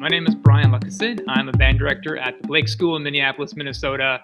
My name is Brian Lukkasson. I'm a band director at the Blake School in Minneapolis, Minnesota.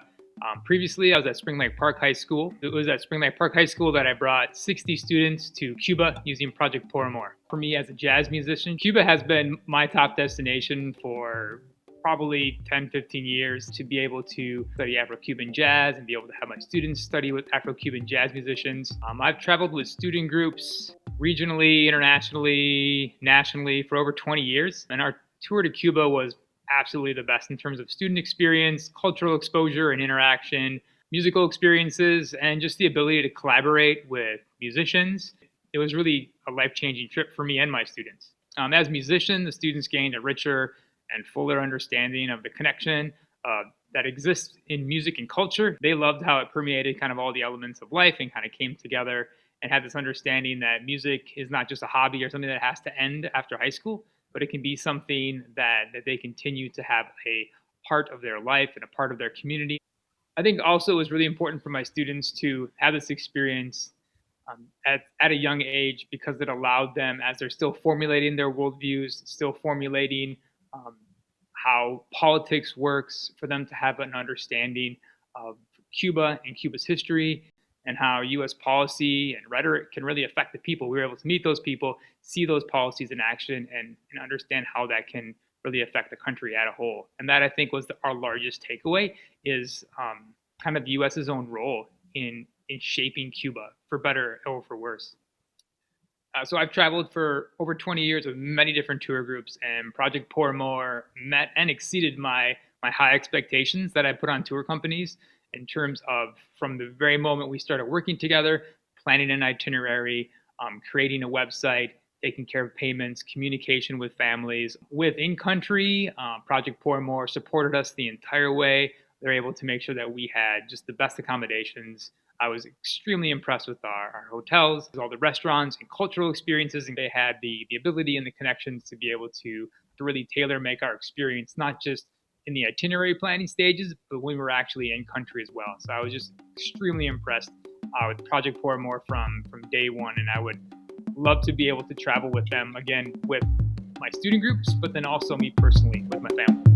Previously, I was at Spring Lake Park High School. It was at Spring Lake Park High School that I brought 60 students to Cuba using Project Por Amor. For me as a jazz musician, Cuba has been my top destination for probably 10, 15 years to be able to study Afro-Cuban jazz and be able to have my students study with Afro-Cuban jazz musicians. I've traveled with student groups regionally, internationally, nationally for over 20 years. And our tour to Cuba was absolutely the best in terms of student experience, cultural exposure and interaction, musical experiences, and just the ability to collaborate with musicians. It was really a life-changing trip for me and my students. As musicians, the students gained a richer and fuller understanding of the connection that exists in music and culture. They loved how it permeated kind of all the elements of life and kind of came together and had this understanding that music is not just a hobby or something that has to end after high school, but it can be something that they continue to have a part of their life and a part of their community. I think also it was really important for my students to have this experience at a young age because it allowed them, as they're still formulating their worldviews, still formulating how politics works, for them to have an understanding of Cuba and Cuba's history and how U.S. policy and rhetoric can really affect the people. We were able to meet those people, see those policies in action, and understand how that can really affect the country as a whole. And that, I think, was our largest takeaway, is kind of the U.S.'s own role in shaping Cuba, for better or for worse. So I've traveled for over 20 years with many different tour groups, and Project Por Amor met and exceeded my high expectations that I put on tour companies, in terms of, from the very moment we started working together, planning an itinerary, creating a website, taking care of payments, communication with families. With in-country, Project Por Amor supported us the entire way. They were able to make sure that we had just the best accommodations. I was extremely impressed with our hotels, all the restaurants and cultural experiences, and they had the ability and the connections to be able to really tailor make our experience, not just in the itinerary planning stages, but when we were actually in country as well. So I was just extremely impressed with Project Por Amor from day one, and I would love to be able to travel with them again with my student groups, but then also me personally with my family.